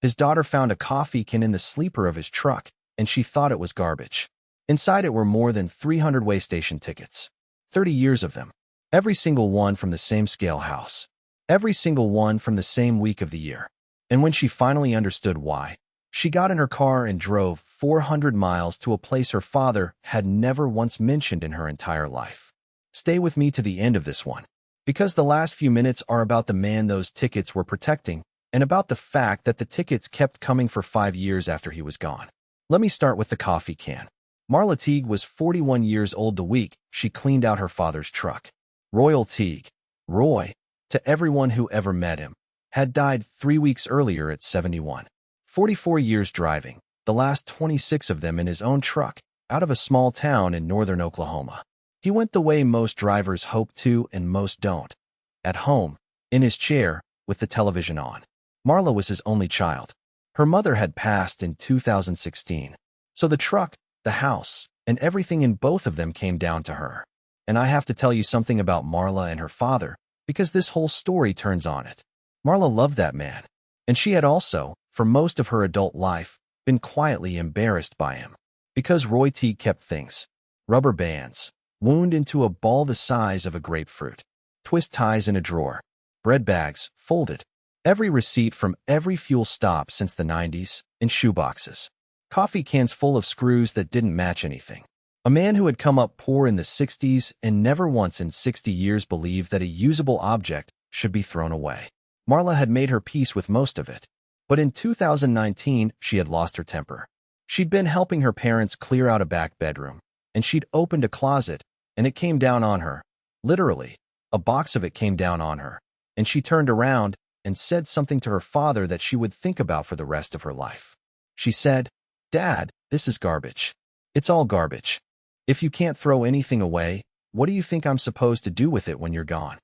His daughter found a coffee can in the sleeper of his truck, and she thought it was garbage. Inside it were more than 300 way station tickets. 30 years of them. Every single one from the same scale house. Every single one from the same week of the year. And when she finally understood why, she got in her car and drove 400 miles to a place her father had never once mentioned in her entire life. Stay with me to the end of this one, because the last few minutes are about the man those tickets were protecting, and about the fact that the tickets kept coming for 5 years after he was gone. Let me start with the coffee can. Marla Teague was 41 years old the week she cleaned out her father's truck. Roy Teague, Roy, to everyone who ever met him, had died 3 weeks earlier at 71. 44 years driving, the last 26 of them in his own truck, out of a small town in northern Oklahoma. He went the way most drivers hope to and most don't. At home, in his chair, with the television on. Marla was his only child. Her mother had passed in 2016. So the truck, the house, and everything in both of them came down to her. And I have to tell you something about Marla and her father, because this whole story turns on it. Marla loved that man. And she had also, for most of her adult life, been quietly embarrassed by him. Because Roy Teague kept things. Rubber bands, wound into a ball the size of a grapefruit. Twist ties in a drawer. Bread bags, folded. Every receipt from every fuel stop since the 90s, in shoeboxes. Coffee cans full of screws that didn't match anything. A man who had come up poor in the 60s and never once in 60 years believed that a usable object should be thrown away. Marla had made her peace with most of it. But in 2019, she had lost her temper. She'd been helping her parents clear out a back bedroom, and she'd opened a closet, and it came down on her. Literally, a box of it came down on her, and she turned around and said something to her father that she would think about for the rest of her life. She said, "Dad, this is garbage. It's all garbage. If you can't throw anything away, what do you think I'm supposed to do with it when you're gone?"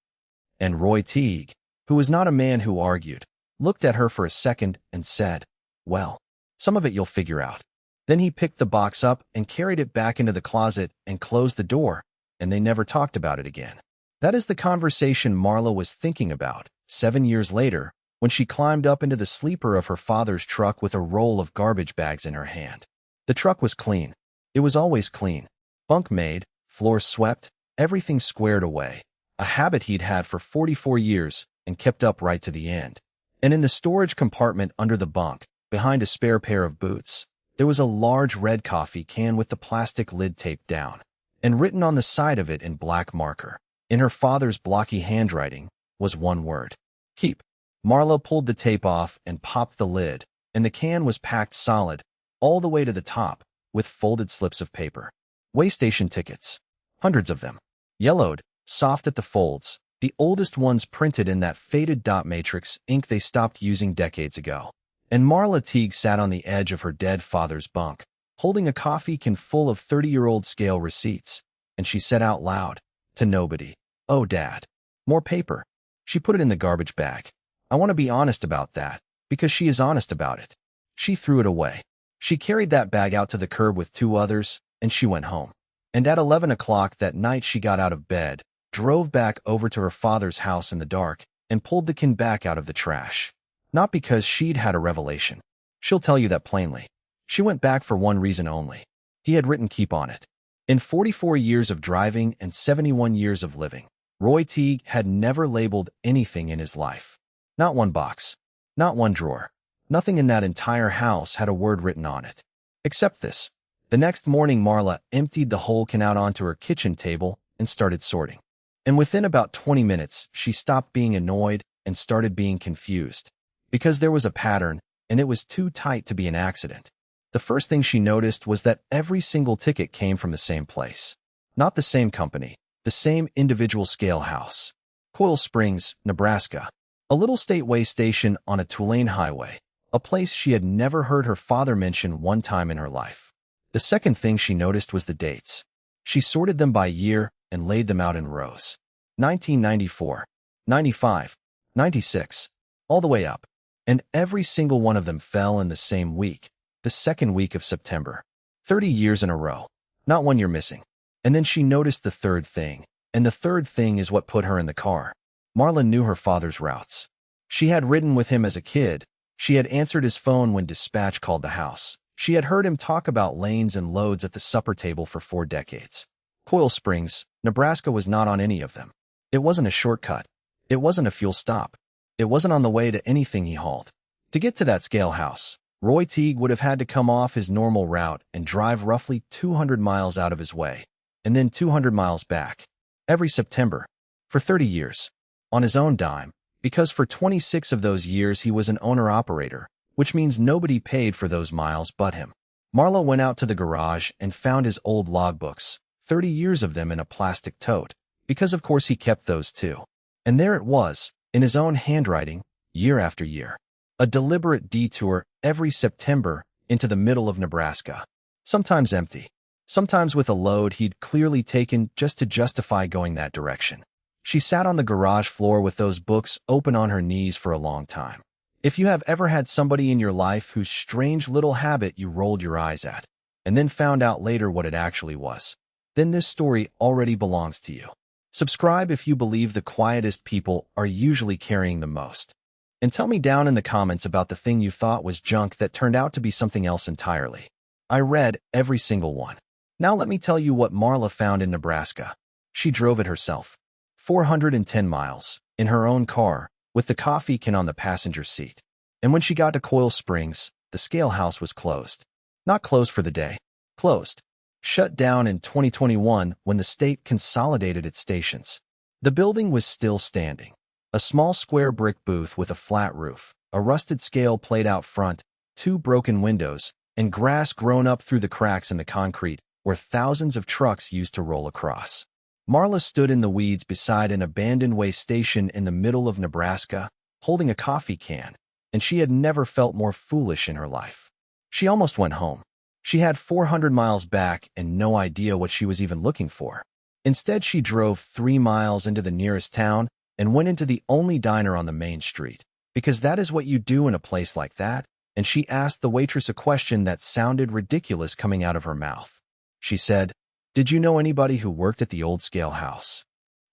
And Roy Teague, who was not a man who argued, looked at her for a second and said, "Well, some of it you'll figure out." Then he picked the box up and carried it back into the closet and closed the door, and they never talked about it again. That is the conversation Marla was thinking about 7 years later, when she climbed up into the sleeper of her father's truck with a roll of garbage bags in her hand. The truck was clean. It was always clean. Bunk made, floors swept, everything squared away. A habit he'd had for 44 years and kept up right to the end. And in the storage compartment under the bunk, behind a spare pair of boots, there was a large red coffee can with the plastic lid taped down. And written on the side of it in black marker, in her father's blocky handwriting, was one word: keep. Marla pulled the tape off and popped the lid, and the can was packed solid, all the way to the top, with folded slips of paper. Way station tickets. Hundreds of them. Yellowed, soft at the folds, the oldest ones printed in that faded dot matrix ink they stopped using decades ago. And Marla Teague sat on the edge of her dead father's bunk, holding a coffee can full of 30-year-old scale receipts, and she said out loud, to nobody, "Oh, Dad, more paper." She put it in the garbage bag. I want to be honest about that, because she is honest about it. She threw it away. She carried that bag out to the curb with 2 others, and she went home. And at 11 o'clock that night she got out of bed, drove back over to her father's house in the dark, and pulled the can back out of the trash. Not because she'd had a revelation. She'll tell you that plainly. She went back for one reason only. He had written keep on it. In 44 years of driving and 71 years of living, Roy Teague had never labeled anything in his life. Not one box. Not one drawer. Nothing in that entire house had a word written on it. Except this. The next morning Marla emptied the whole can out onto her kitchen table and started sorting. And within about 20 minutes, she stopped being annoyed and started being confused. Because there was a pattern, and it was too tight to be an accident. The first thing she noticed was that every single ticket came from the same place. Not the same company, the same individual scale house. Coil Springs, Nebraska. A little stateway station on a two-lane highway. A place she had never heard her father mention one time in her life. The second thing she noticed was the dates. She sorted them by year and laid them out in rows. 1994, 95, 96, all the way up. And every single one of them fell in the same week, the second week of September. 30 years in a row, not one year missing. And then she noticed the third thing, and the third thing is what put her in the car. Marla knew her father's routes. She had ridden with him as a kid, She had answered his phone when dispatch called the house. She had heard him talk about lanes and loads at the supper table for 4 decades. Coil Springs, Nebraska was not on any of them. It wasn't a shortcut. It wasn't a fuel stop. It wasn't on the way to anything he hauled. To get to that scale house, Roy Teague would have had to come off his normal route and drive roughly 200 miles out of his way, and then 200 miles back, every September, for 30 years, on his own dime, because for 26 of those years he was an owner-operator, which means nobody paid for those miles but him. Marla went out to the garage and found his old logbooks, 30 years of them in a plastic tote, because of course he kept those too. And there it was, in his own handwriting, year after year. A deliberate detour every September into the middle of Nebraska. Sometimes empty. Sometimes with a load he'd clearly taken just to justify going that direction. She sat on the garage floor with those books open on her knees for a long time. If you have ever had somebody in your life whose strange little habit you rolled your eyes at, and then found out later what it actually was, then this story already belongs to you. Subscribe if you believe the quietest people are usually carrying the most. And tell me down in the comments about the thing you thought was junk that turned out to be something else entirely. I read every single one. Now let me tell you what Marla found in Nebraska. She drove it herself. 410 miles, in her own car, with the coffee can on the passenger seat. And when she got to Coil Springs, the scale house was closed. Not closed for the day. Closed. Shut down in 2021 when the state consolidated its stations. The building was still standing. A small square brick booth with a flat roof, a rusted scale plate out front, 2 broken windows, and grass grown up through the cracks in the concrete where thousands of trucks used to roll across. Marla stood in the weeds beside an abandoned way station in the middle of Nebraska, holding a coffee can, and she had never felt more foolish in her life. She almost went home. She had 400 miles back and no idea what she was even looking for. Instead, she drove 3 miles into the nearest town and went into the only diner on the main street, because that is what you do in a place like that, and she asked the waitress a question that sounded ridiculous coming out of her mouth. She said, "Did you know anybody who worked at the old scale house?"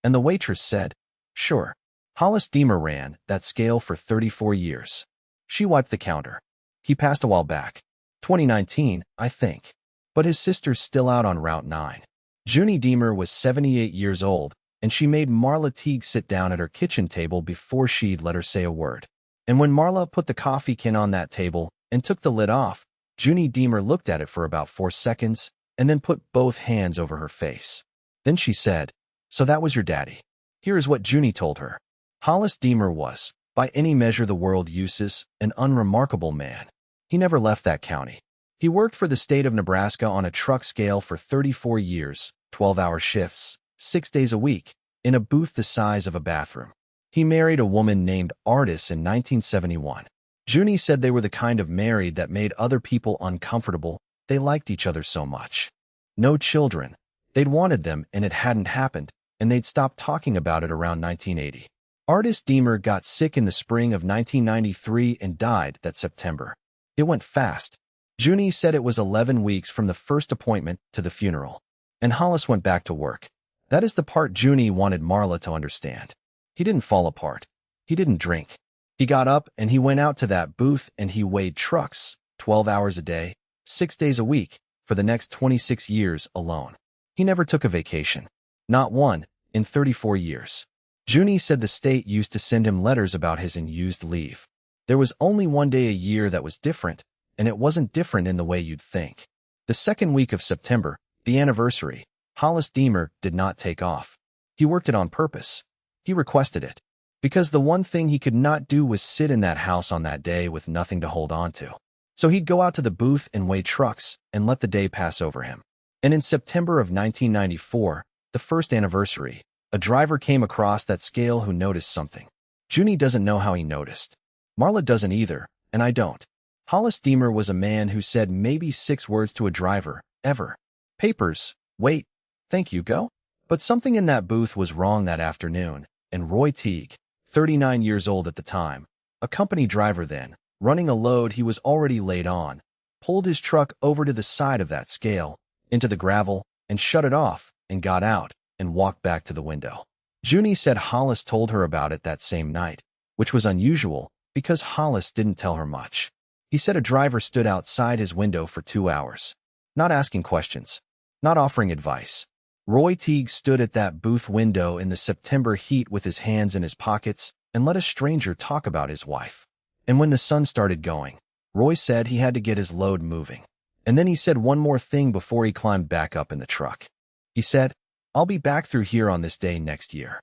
And the waitress said, "Sure. Hollis Deemer ran that scale for 34 years. She wiped the counter. He passed a while back. 2019, I think. But his sister's still out on Route 9. Junie Deemer was 78 years old, and she made Marla Teague sit down at her kitchen table before she'd let her say a word. And when Marla put the coffee can on that table and took the lid off, Junie Deemer looked at it for about 4 seconds and then put both hands over her face. Then she said, "So that was your daddy." Here is what Junie told her. Hollis Deemer was, by any measure the world uses, an unremarkable man. He never left that county. He worked for the state of Nebraska on a truck scale for 34 years, 12-hour shifts, 6 days a week, in a booth the size of a bathroom. He married a woman named Artis in 1971. Junie said they were the kind of married that made other people uncomfortable. They liked each other so much. No children. They'd wanted them and it hadn't happened, and they'd stopped talking about it around 1980. Artis Deemer got sick in the spring of 1993 and died that September. It went fast. Junie said it was 11 weeks from the first appointment to the funeral. And Hollis went back to work. That is the part Junie wanted Marla to understand. He didn't fall apart. He didn't drink. He got up and he went out to that booth and he weighed trucks, 12 hours a day, 6 days a week, for the next 26 years alone. He never took a vacation. Not one, in 34 years. Junie said the state used to send him letters about his unused leave. There was only one day a year that was different, and it wasn't different in the way you'd think. The second week of September, the anniversary, Hollis Deemer did not take off. He worked it on purpose. He requested it. Because the one thing he could not do was sit in that house on that day with nothing to hold on to. So he'd go out to the booth and weigh trucks and let the day pass over him. And in September of 1994, the first anniversary, a driver came across that scale who noticed something. Junie doesn't know how he noticed. Marla doesn't either, and I don't. Hollis Deemer was a man who said maybe 6 words to a driver, ever. Papers, wait, thank you, go. But something in that booth was wrong that afternoon, and Roy Teague, 39 years old at the time, a company driver then, running a load he was already laid on, pulled his truck over to the side of that scale, into the gravel, and shut it off, and got out, and walked back to the window. Junie said Hollis told her about it that same night, which was unusual, because Hollis didn't tell her much. He said a driver stood outside his window for 2 hours, not asking questions, not offering advice. Roy Teague stood at that booth window in the September heat with his hands in his pockets and let a stranger talk about his wife. And when the sun started going, Roy said he had to get his load moving. And then he said one more thing before he climbed back up in the truck. He said, "I'll be back through here on this day next year."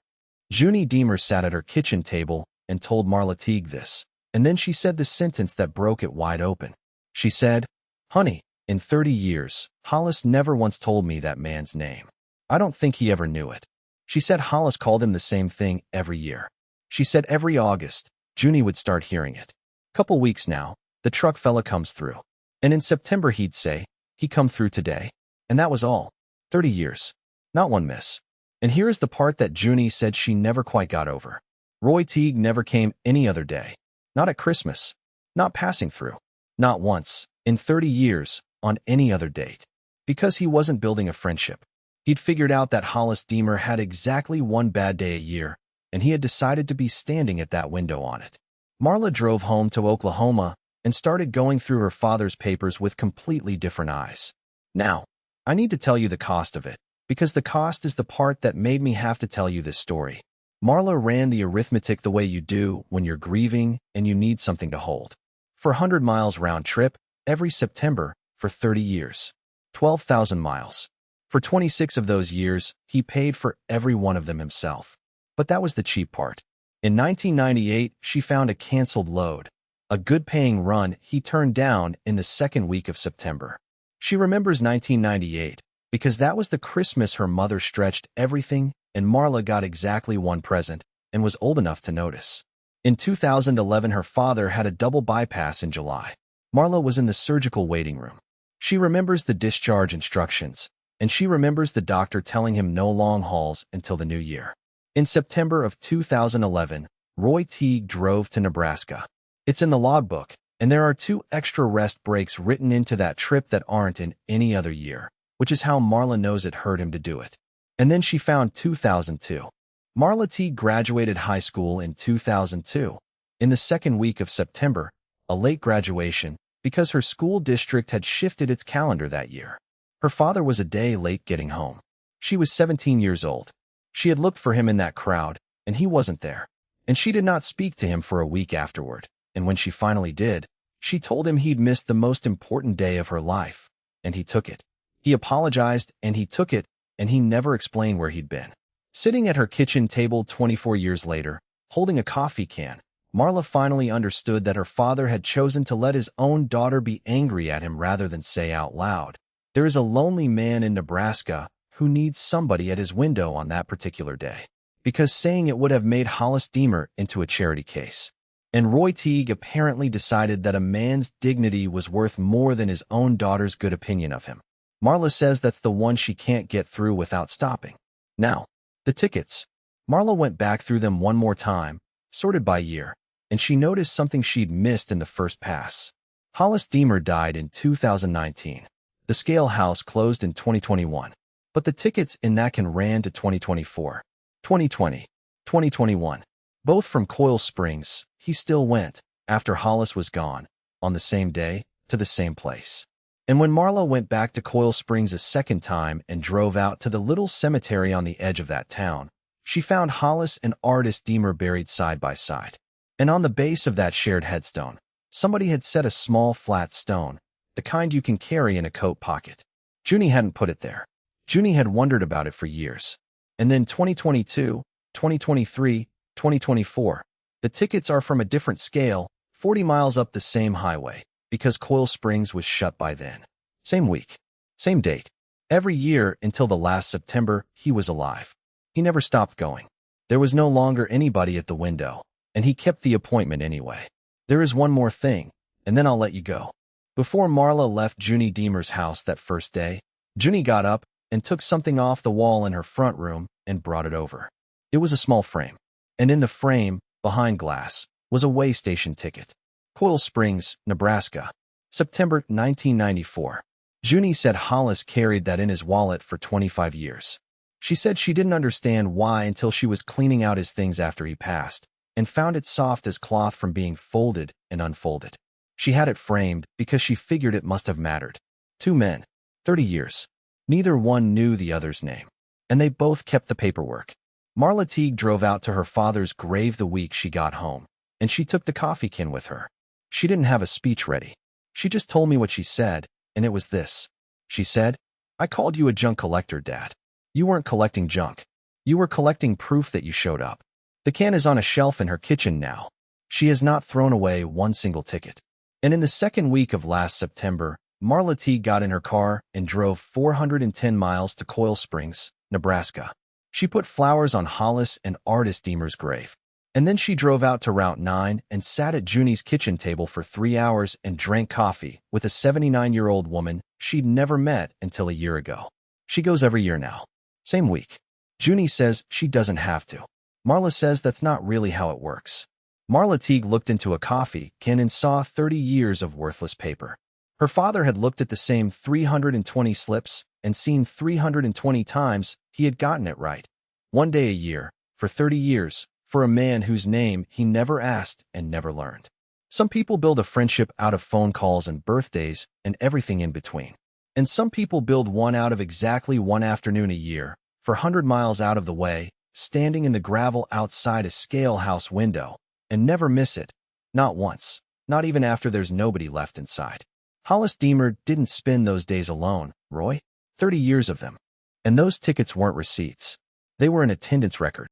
Hollis Deemer sat at her kitchen table and told Marla Teague this, and then she said the sentence that broke it wide open. She said, "Honey, in 30 years, Hollis never once told me that man's name. I don't think he ever knew it." She said Hollis called him the same thing every year. She said every August, Junie would start hearing it. "Couple weeks now, the truck fella comes through." And in September he'd say, "He come through today." And that was all. 30 years. Not one miss. And here is the part that Junie said she never quite got over. Roy Teague never came any other day. Not at Christmas. Not passing through. Not once, in 30 years, on any other date. Because he wasn't building a friendship. He'd figured out that Hollis Deemer had exactly one bad day a year, and he had decided to be standing at that window on it. Marla drove home to Oklahoma and started going through her father's papers with completely different eyes. Now, I need to tell you the cost of it, because the cost is the part that made me have to tell you this story. Marla ran the arithmetic the way you do when you're grieving and you need something to hold. For 100 miles round trip, every September, for 30 years. 12,000 miles. For 26 of those years, he paid for every one of them himself. But that was the cheap part. In 1998, she found a canceled load. A good-paying run he turned down in the second week of September. She remembers 1998 because that was the Christmas her mother stretched everything and Marla got exactly one present and was old enough to notice. In 2011, her father had a double bypass in July. Marla was in the surgical waiting room. She remembers the discharge instructions, and she remembers the doctor telling him no long hauls until the new year. In September of 2011, Roy Teague drove to Nebraska. It's in the logbook, and there are 2 extra rest breaks written into that trip that aren't in any other year, which is how Marla knows it hurt him to do it. And then she found 2002. Marla Teague graduated high school in 2002. In the second week of September, a late graduation, because her school district had shifted its calendar that year. Her father was a day late getting home. She was 17 years old. She had looked for him in that crowd, and he wasn't there. And she did not speak to him for a week afterward. And when she finally did, she told him he'd missed the most important day of her life, and he took it. He apologized, and he took it, and he never explained where he'd been. Sitting at her kitchen table 24 years later, holding a coffee can, Marla finally understood that her father had chosen to let his own daughter be angry at him rather than say out loud, "There is a lonely man in Nebraska who needs somebody at his window on that particular day." Because saying it would have made Hollis Deemer into a charity case. And Roy Teague apparently decided that a man's dignity was worth more than his own daughter's good opinion of him. Marla says that's the one she can't get through without stopping. Now, the tickets. Marla went back through them one more time, sorted by year, and she noticed something she'd missed in the first pass. Hollis Deemer died in 2019. The Scale House closed in 2021. But the tickets in that can ran to 2024, 2020, 2021. Both from Coil Springs, he still went, after Hollis was gone, on the same day, to the same place. And when Marla went back to Coil Springs a second time and drove out to the little cemetery on the edge of that town, she found Hollis and Artist Deemer buried side by side. And on the base of that shared headstone, somebody had set a small flat stone, the kind you can carry in a coat pocket. Junie hadn't put it there. Junie had wondered about it for years. And then 2022, 2023, 2024. The tickets are from a different scale, 40 miles up the same highway, because Coil Springs was shut by then. Same week. Same date. Every year until the last September, he was alive. He never stopped going. There was no longer anybody at the window, and he kept the appointment anyway. There is one more thing, and then I'll let you go. Before Marla left Junie Deemer's house that first day, Junie got up and took something off the wall in her front room and brought it over. It was a small frame. And in the frame, behind glass, was a way station ticket. Coil Springs, Nebraska. September 1994. Junie said Hollis carried that in his wallet for 25 years. She said she didn't understand why until she was cleaning out his things after he passed, and found it soft as cloth from being folded and unfolded. She had it framed because she figured it must have mattered. 2 men, 30 years. Neither one knew the other's name, and they both kept the paperwork. Marla Teague drove out to her father's grave the week she got home, and she took the coffee can with her. She didn't have a speech ready. She just told me what she said, and it was this. She said, "I called you a junk collector, Dad. You weren't collecting junk. You were collecting proof that you showed up." The can is on a shelf in her kitchen now. She has not thrown away one single ticket. And in the second week of last September, Marla Teague got in her car and drove 410 miles to Coil Springs, Nebraska. She put flowers on Hollis and Artist Deemer's grave. And then she drove out to Route 9 and sat at Junie's kitchen table for 3 hours and drank coffee with a 79-year-old woman she'd never met until a year ago. She goes every year now. Same week. Junie says she doesn't have to. Marla says that's not really how it works. Marla Teague looked into a coffee can and saw 30 years of worthless paper. Her father had looked at the same 320 slips and seen 320 times he had gotten it right. One day a year, for 30 years, for a man whose name he never asked and never learned. Some people build a friendship out of phone calls and birthdays and everything in between. And some people build one out of exactly one afternoon a year, for 100 miles out of the way, standing in the gravel outside a scale house window, and never miss it. Not once. Not even after there's nobody left inside. Hollis Deemer didn't spend those days alone, Roy. 30 years of them. And those tickets weren't receipts. They were an attendance record.